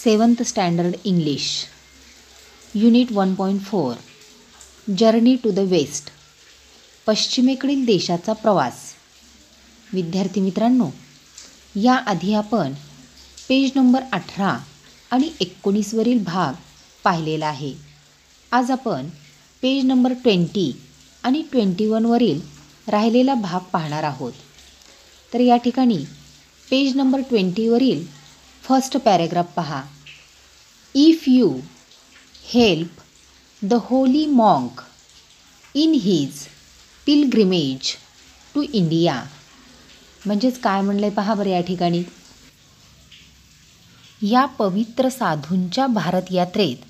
7th standard English unit 1.4 journey to the west पश्चिमेकडील देशाचा प्रवास. विद्यार्थी मित्रांनो, याआधी आपण पेज नंबर 18 आणि 19 वरील भाग पाहिलेला आहे. आज आपण पेज नंबर 20 आणि 21 वरील राहिलेला भाग पाहणार आहोत. तर या ठिकाणी पेज नंबर 20 वरील फर्स्ट पॅरेग्राफ पहा. If you help the holy monk in his pilgrimage to India. म्हणजेच काय म्हणलंय पहा बरं या ठिकाणी. या पवित्र साधूंच्या भारत यात्रेत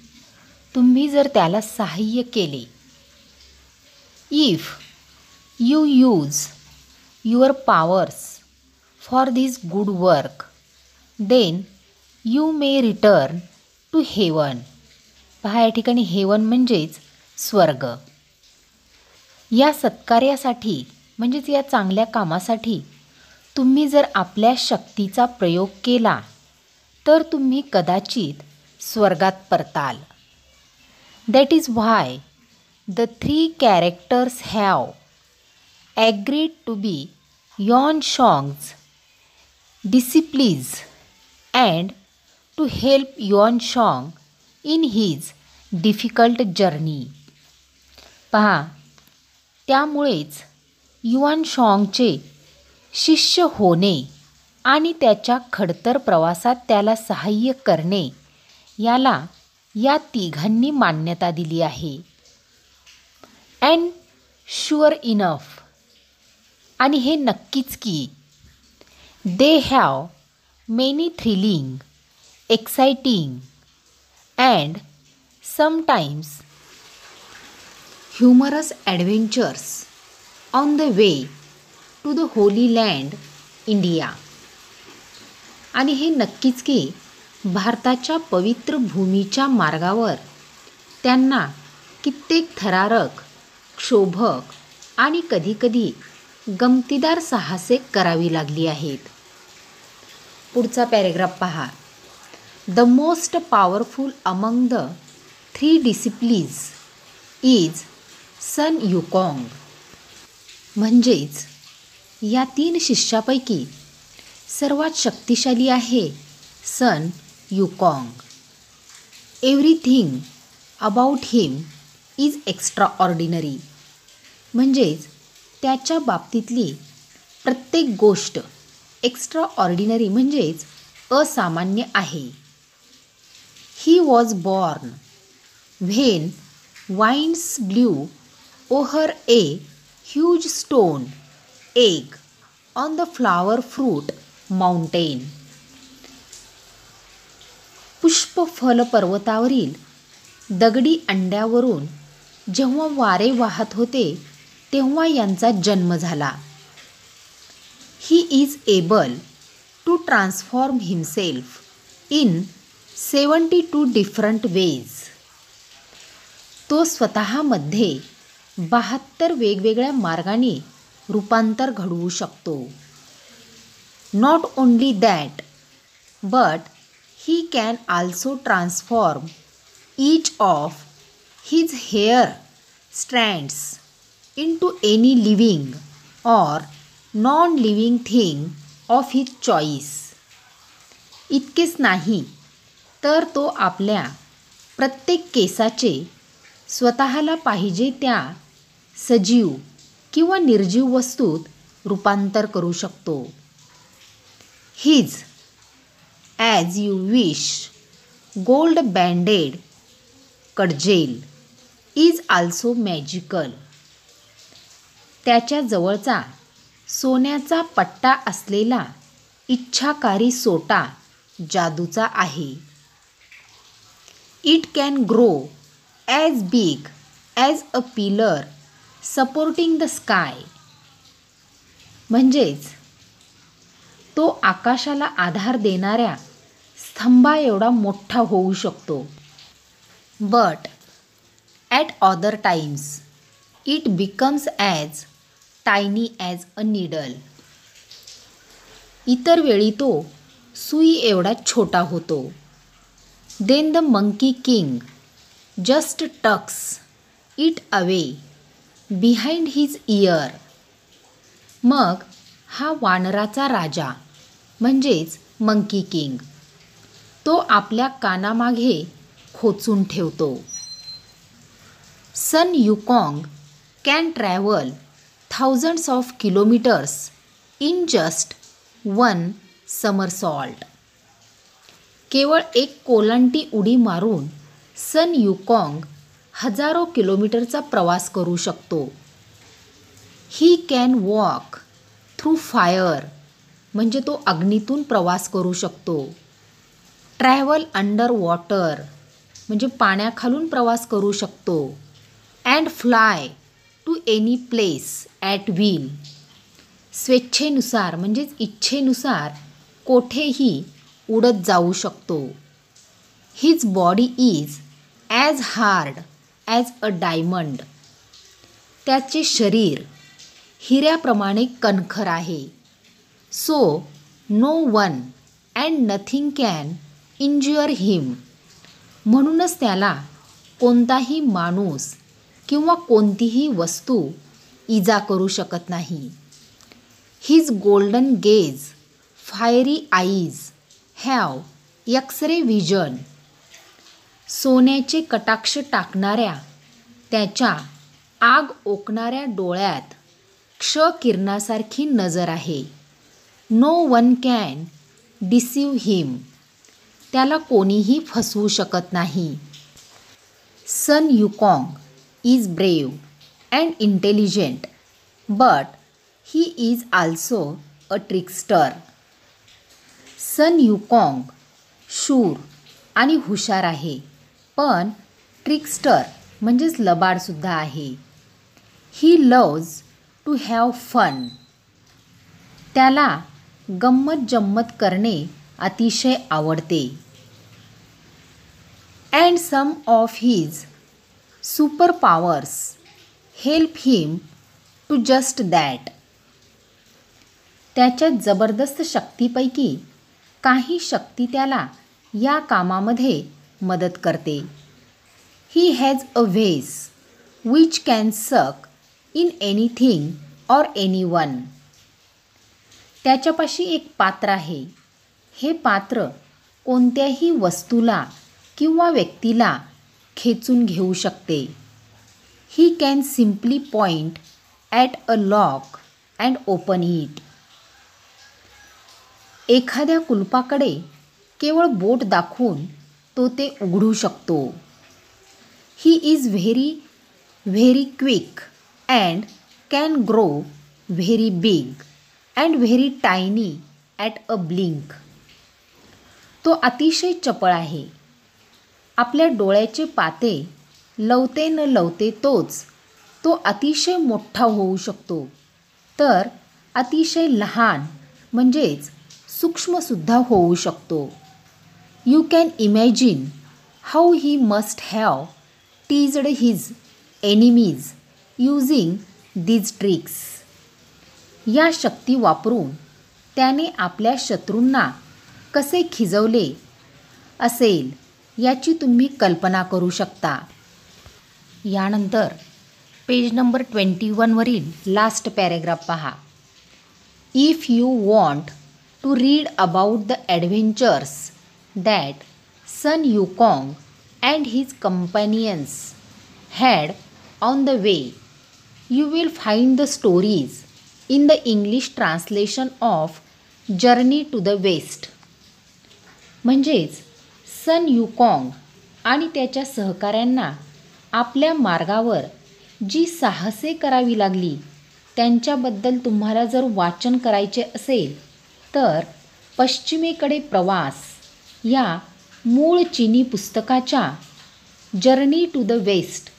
तुम्ही जर त्याला सहाय्य केले. If you use your powers for this good work then you may return to heaven. पहा या ठिकाणी हेवन म्हणजेच स्वर्ग. या सत्कार्यासाठी म्हणजेच या चांगल्या कामासाठी तुम्ही जर आपल्या शक्तीचा प्रयोग केला तर तुम्ही कदाचित स्वर्गात परताल. That is why the 3 characters have agreed to be Yuan Shong's disciples and to help Yuan Shong in his difficult journey. पहा, त्यामुळेच युआन शॉंगचे शिष्य होणे आणि त्याच्या खडतर प्रवासात त्याला सहाय्य करणे याला या तिघांनी मान्यता दिली आहे. अँड शुअर इनफ, आणि हे नक्कीच की they have many thrilling, exciting and sometimes humorous adventures on the way to the holy land India. आणि हे नक्कीच की भारताच्या पवित्र भूमीच्या मार्गावर त्यांना कित्येक थरारक, क्षोभक आणि कधीकधी गमतीदार साहसे करावी लागली आहेत. पुढचा पॅरेग्राफ पहा. The most powerful among the 3 disciples is Sun Wukong. म्हणजेच या 3 शिष्यापैकी सर्वात शक्तिशाली आहे Sun Wukong. Everything about him is extraordinary. म्हणजेच त्याच्या बाबतीतली प्रत्येक गोष्ट एक्स्ट्राऑर्डिनरी म्हणजेच असामान्य आहे. He was born when winds blew over a huge stone egg on the flower fruit mountain. पुष्पफल पर्वतावरील दगडी अंड्यावरून जेव्हा वारे वाहत होते तेव्हा यांचा जन्म झाला. He is able to transform himself in 72 different ways. तो स्वतःमध्ये 72 वेगवेगळ्या मार्गाने रूपांतर घडवू शकतो. Not only that but he can also transform each of his hair strands into any living or non living thing of his choice. इतकेच नाही तर तो आपल्या प्रत्येक केसाचे स्वतःला पाहिजे त्या सजीव किंवा निर्जीव वस्तूत रूपांतर करू शकतो. His as you wish gold banded cudgel is also magical. त्याच्या जवळचा सोन्याचा पट्टा असलेला इच्छाकारी सोटा जादूचा आहे. It can grow as big as a pillar supporting the sky. म्हणजेच तो आकाशाला आधार देणाऱ्या स्तंभा एवढा मोठा होऊ शकतो. But at other times it becomes as tiny as a needle. इतर वेळी तो सुई एवढा छोटा होतो. Then the monkey king just tucks it away behind his ear. मग हा वानराचा राजा म्हणजेच मंकी किंग तो आपल्या कानामागे खोचून ठेवतो. Sun Wukong can travel thousands of kilometers in just one somersault. केवळ एक कोलांटी उडी मारून सन युकॉंग हजारो किलोमीटरचा प्रवास करू शकतो. He can walk through fire म्हणजे तो अग्नीतून प्रवास करू शकतो. ट्रॅव्हल अंडर वॉटर म्हणजे पाण्याखालून प्रवास करू शकतो. And fly to any place at will स्वेच्छेनुसार म्हणजेच इच्छेनुसार कोठेही उडत जाऊ शकतो. His body is as hard as a diamond त्याचे शरीर हिऱ्याप्रमाणे कणखर आहे. So no one and nothing can injure him म्हणूनच त्याला कोणताही माणूस किंवा कोणतीही वस्तू इजा करू शकत नाही. His golden gaze fiery eyes have x-ray vision सोन्याचे कटाक्ष टाकणाऱ्या त्याच्या आग ओकणाऱ्या डोळ्यात क्ष किरणासारखी नजर आहे. नो वन कॅन डिसीव हिम त्याला कोणीही फसवू शकत नाही. सन युकॉंग is brave and intelligent, but he is also a trickster. सन युकॉंग शूर आणि हुशार आहे, पण ट्रिकस्टर म्हणजेच लबाडसुद्धा आहे. ही loves to have fun. त्याला गंमत जम्मत करणे अतिशय आवडते. And some of his super powers help him to just that त्याच्या जबरदस्त शक्तीपैकी काही शक्ती त्याला या कामामध्ये मदत करते. He has a vase which can suck in anything or anyone त्याच्यापाशी एक पात्र आहे. हे पात्र कोणत्याही वस्तूला किंवा व्यक्तीला खेचून घेऊ शकते. He can simply point at a lock and open it एखाद्या कुलपाकडे केवळ बोट दाखवून तो ते उघडू शकतो. He is very quick and can grow very big and very tiny at a blink तो अतिशय चपळ आहे. आपल्या डोळ्याचे पाते लवते न लवते तो अतिशय मोठा होऊ शकतो, तर अतिशय लहान म्हणजेच सूक्ष्मसुद्धा होऊ शकतो. You can imagine how he must have teased his enemies using these tricks या शक्ती वापरून त्याने आपल्या शत्रूंना कसे खिजवले असेल याची तुम्ही कल्पना करू शकता. यानंतर पेज नंबर 21वरील लास्ट पॅरेग्राफ पहा. If you want to read about the adventures that Sun Wukong and his companions had on the way you will find the stories in the English translation of journey to the west म्हणजेच Sun युकॉंग आणि त्याच्या सहकाऱ्यांना आपल्या मार्गावर जी साहसे करावी लागली त्यांच्याबद्दल तुम्हाला जर वाचन करायचे असेल तर पश्चिमेकडे प्रवास या मूळ चीनी पुस्तकाच्या जर्नी टू द वेस्ट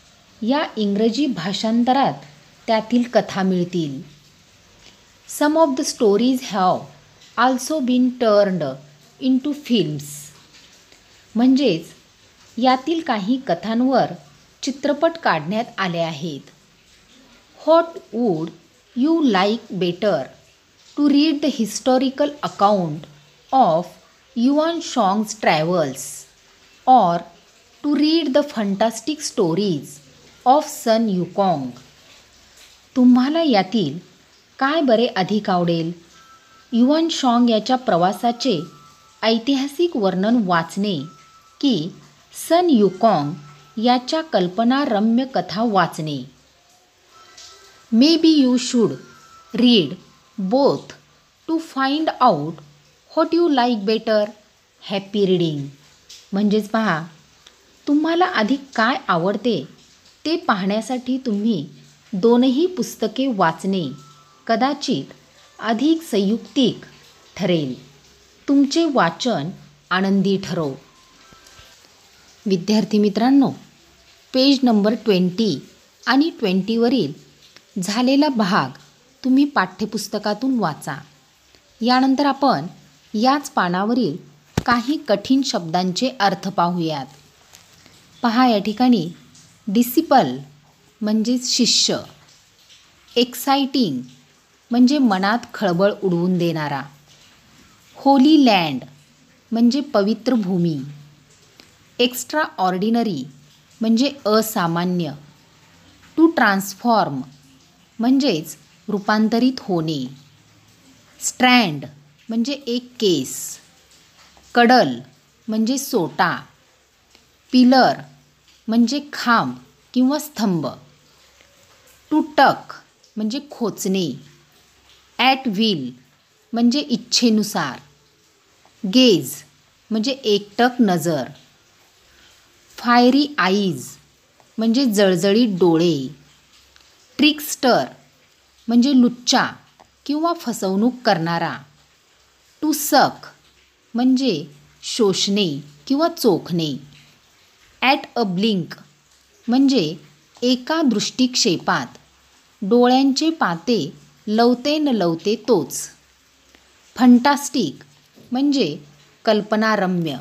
या इंग्रजी भाषांतरात त्यातील कथा मिळतील. Some of the stories have also been turned into films म्हणजेच यातील काही कथांवर चित्रपट काढण्यात आले आहेत. What would you like better to read the historical account of Yuan Chwang's or to read the fantastic stories of Sun Yukong. तुम्हाला यातील काय बरे अधिक आवडेल? युआन शॉंग याच्या प्रवासाचे ऐतिहासिक वर्णन वाचणे की सन युकॉंग याच्या कल्पनारम्य कथा वाचणे? Maybe you should read both to find out what you like better. Happy reading. म्हणजेच पहा, तुम्हाला अधिक काय आवडते ते पाहण्यासाठी तुम्ही दोनही पुस्तके वाचणे कदाचित अधिक संयुक्तिक ठरेल. तुमचे वाचन आनंदी ठरो. विद्यार्थी मित्रांनो, पेज नंबर 20 आणि 20वरील झालेला भाग तुम्ही पाठ्यपुस्तकातून वाचा. यानंतर आपण याच पानावरील काही कठीण शब्दांचे अर्थ पाहूयात. पहा, या ठिकाणी डिसिपल म्हणजेच शिष्य, एक्साइटिंग म्हणजे मनात खळबळ उडवून देणारा, होली लँड म्हणजे पवित्र भूमी, एक्स्ट्रा ऑर्डिनरी म्हणजे असामान्य, टू ट्रान्सफॉर्म म्हणजेच रूपांतरित होणे, स्ट्रँड म्हणजे एक केस, कडल म्हणजे सोटा, पिलर म्हणजे खांब किंवा स्तंभ, टू टक म्हणजे खोचणे, ॲट विल म्हणजे इच्छेनुसार, गेज म्हणजे एकटक नजर, फायरी आईज म्हणजे जळजळीत डोळे, ट्रिकस्टर म्हणजे लुच्चा किंवा फसवणूक करणारा, टू सक म्हणजे शोषणे किंवा चोखणे, ॲट अ ब्लिंक म्हणजे एका दृष्टिक्षेपात, डोळ्यांचे पाते लवते न लवते तोच, फंटास्टिक म्हणजे कल्पनारम्य,